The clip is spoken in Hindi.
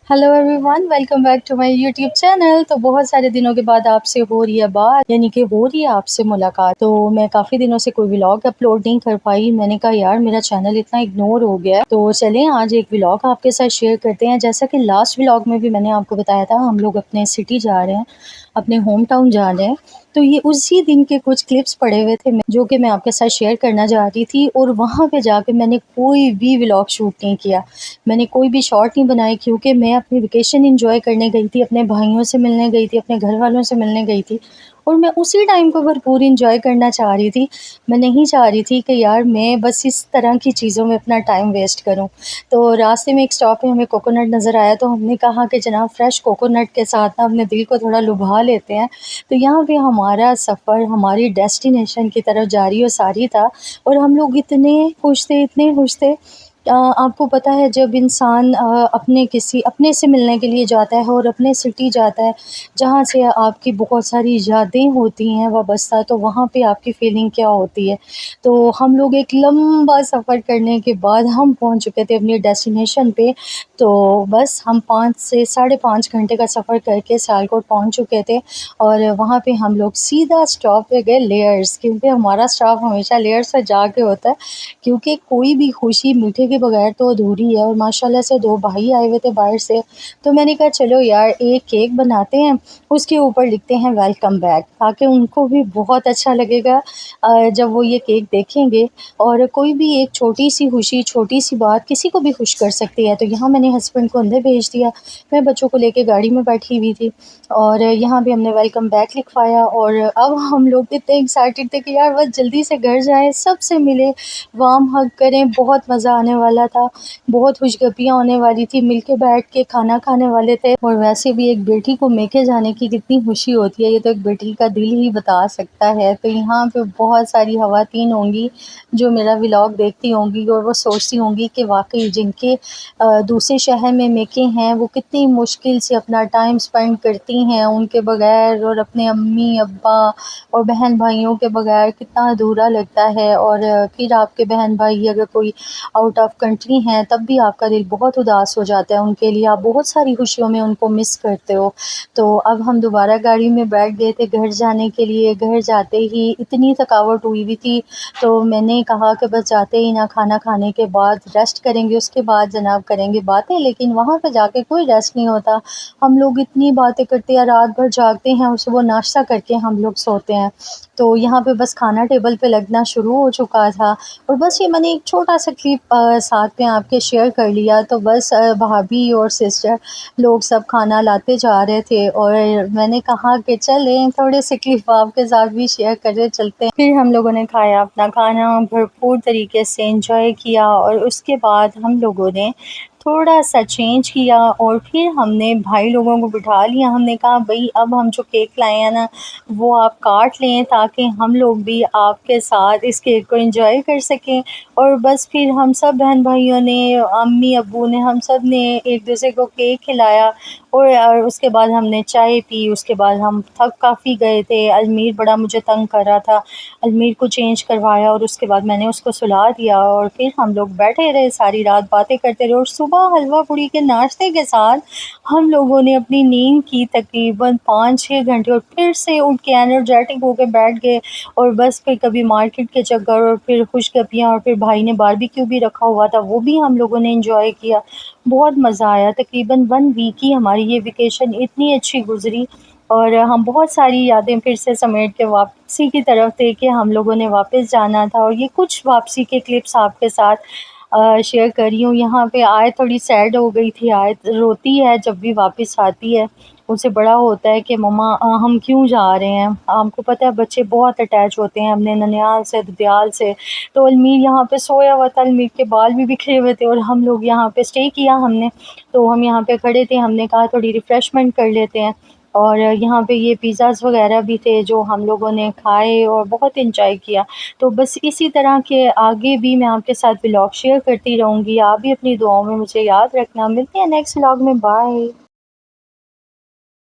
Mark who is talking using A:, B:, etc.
A: Hello everyone, welcome back to my YouTube channel. तो बहुत सारे दिनों के बाद आपसे हो रही है बात, यानी कि हो रही है आपसे मुलाकात। तो मैं काफ़ी दिनों से कोई व्लॉग अपलोड नहीं कर पाई। मैंने कहा यार मेरा चैनल इतना इग्नोर हो गया है, तो चलें आज एक व्लॉग आपके साथ शेयर करते हैं। जैसा कि लास्ट व्लॉग में भी मैंने आपको बताया था, हम लोग अपने सिटी जा रहे हैं, अपने होम टाउन जा रहे हैं। तो ये उसी दिन के कुछ क्लिप्स पड़े हुए थे जो कि मैं आपके साथ शेयर करना चाह रही थी। और वहाँ पे जाके मैंने कोई भी व्लॉग शूट नहीं किया, मैंने कोई भी शॉर्ट नहीं बनाई, क्योंकि मैं अपनी वेकेशन एंजॉय करने गई थी, अपने भाइयों से मिलने गई थी, अपने घर वालों से मिलने गई थी। और मैं उसी टाइम को भरपूर एंजॉय करना चाह रही थी। मैं नहीं चाह रही थी कि यार मैं बस इस तरह की चीज़ों में अपना टाइम वेस्ट करूं। तो रास्ते में एक स्टॉप पे हमें कोकोनट नज़र आया, तो हमने कहा कि जनाब फ्रेश कोकोनट के साथ ना अपने दिल को थोड़ा लुभा लेते हैं। तो यहाँ पे हमारा सफ़र हमारी डेस्टिनेशन की तरफ जारी और सारी था। और हम लोग इतने खुश थे, इतने खुश थे। आपको पता है जब इंसान अपने से मिलने के लिए जाता है और अपने सिटी जाता है जहाँ से आपकी बहुत सारी यादें होती हैं वाबस्ता, तो वहाँ पे आपकी फ़ीलिंग क्या होती है। तो हम लोग एक लंबा सफ़र करने के बाद हम पहुँच चुके थे अपनी डेस्टिनेशन पे। तो बस हम 5 से साढ़े 5 घंटे का सफ़र करके सियालकोट पहुँच चुके थे। और वहाँ पे हम लोग सीधा स्टॉप पे गए लेयर्स, क्योंकि हमारा स्टॉप हमेशा लेयर्स पे जाके होता है, क्योंकि कोई भी खुशी मीठे के बगैर तो अधूरी है। और माशाल्लाह से 2 भाई आए हुए थे बाहर से, तो मैंने कहा चलो यार एक केक बनाते हैं, उसके ऊपर लिखते हैं वेलकम बैक, ताकि उनको भी बहुत अच्छा लगेगा जब वो ये केक देखेंगे। और कोई भी एक छोटी-सी खुशी, छोटी-सी बात किसी को भी खुश कर सकती है। तो यहाँ मैंने हस्बैंड को अंदर भेज दिया, मैं बच्चों को लेके गाड़ी में बैठी हुई थी। और यहाँ भी हमने वेलकम बैक लिखवाया। और अब हम लोग इतने एक्साइटेड थे कि यार बस जल्दी से घर जाएँ, सबसे मिले, वार्म हग करें। बहुत मज़ा आने वाला था, बहुत खुशगपियाँ होने वाली थी, मिलके बैठ के खाना खाने वाले थे। और वैसे भी एक बेटी को मेके जाने की कितनी खुशी होती है, ये तो एक बेटी का दिल ही बता सकता है। तो यहाँ पे बहुत सारी ख़वातीन होंगी जो मेरा व्लॉग देखती होंगी और वो सोचती होंगी कि वाक़ई जिनके दूसरे शहर में मेके हैं वो कितनी मुश्किल से अपना टाइम स्पेंड करती हैं उनके बगैर, और अपने अम्मी अब्बा और बहन भाइयों के बगैर कितना अधूरा लगता है। और फिर आपके बहन भाई अगर कोई आउट ऑफ कंट्री हैं तब भी आपका दिल बहुत उदास हो जाता है उनके लिए, आप बहुत सारी खुशियों में उनको मिस करते हो। तो अब हम दोबारा गाड़ी में बैठ गए थे घर जाने के लिए। घर जाते ही इतनी थकावट हुई हुई थी, तो मैंने कहा कि बस जाते ही ना खाना खाने के बाद रेस्ट करेंगे, उसके बाद जनाब करेंगे बातें। लेकिन वहाँ पे जाके कोई रेस्ट नहीं होता, हम लोग इतनी बातें करते हैं, रात भर जागते हैं और सुबह नाश्ता करके हम लोग सोते हैं। तो यहाँ पे बस खाना टेबल पे लगना शुरू हो चुका था। और बस ये मैंने एक छोटा-सा क्लिप साथ में आपके शेयर कर लिया। तो बस भाभी और सिस्टर लोग सब खाना लाते जा रहे थे, और मैंने कहा कि चलें थोड़े से क्लिप आपके साथ भी शेयर करते चलते हैं। फिर हम लोगों ने खाया अपना खाना, भरपूर तरीके से एंजॉय किया। और उसके बाद हम लोगों ने थोड़ा-सा चेंज किया और फिर हमने भाई लोगों को बिठा लिया। हमने कहा भई अब हम जो केक लाए हैं ना, वो आप काट लें ताकि हम लोग भी आपके साथ इस केक को एंजॉय कर सकें। और बस फिर हम सब बहन भाइयों ने, अम्मी अब्बू ने, हम सब ने एक दूसरे को केक खिलाया। और उसके बाद हमने चाय पी। उसके बाद हम थक काफ़ी गए थे, अजमेर बड़ा मुझे तंग कर रहा था, अजमेर को चेंज करवाया और उसके बाद मैंने उसको सुला दिया। और फिर हम लोग बैठे रहे, सारी रात बातें करते रहे। और सुबह हलवा पूड़ी के नाश्ते के साथ हम लोगों ने अपनी नींद की तकरीबन 5-6 घंटे, और फिर से उठ के एनर्जेटिक होके बैठ गए। और बस फिर कभी मार्केट के चक्कर, और फिर खुशगपियाँ, और फिर भाई ने बारबेक्यू भी रखा हुआ था, वो भी हम लोगों ने एंजॉय किया। बहुत मज़ा आया। तकरीबन 1 वीक की हमारी ये वेकेशन इतनी अच्छी गुज़री। और हम बहुत सारी यादें फिर से समेट के वापसी की तरफ थे कि हम लोगों ने वापस जाना था। और ये कुछ वापसी के क्लिप्स आपके साथ शेयर कर रही हूँ। यहाँ पे आए थोड़ी सैड हो गई थी, आए रोती है जब भी वापस आती है। उसे बड़ा होता है कि मम्मा हम क्यों जा रहे हैं। आपको पता है बच्चे बहुत अटैच होते हैं अपने ननिहाल से, ददियाल से। तो अलमीर यहाँ पे सोया हुआ था, अलमीर के बाल भी बिखरे हुए थे, और हम लोग यहाँ पे स्टे किया हमने। तो हम यहाँ पे खड़े थे, हमने कहा थोड़ी रिफ़्रेशमेंट कर लेते हैं। और यहाँ पे ये पिज़्ज़ाज़ वग़ैरह भी थे जो हम लोगों ने खाए और बहुत एंजॉय किया। तो बस इसी तरह के आगे भी मैं आपके साथ व्लॉग शेयर करती रहूँगी। आप भी अपनी दुआओं में मुझे याद रखना। मिलते हैं नेक्स्ट व्लॉग में, बाय।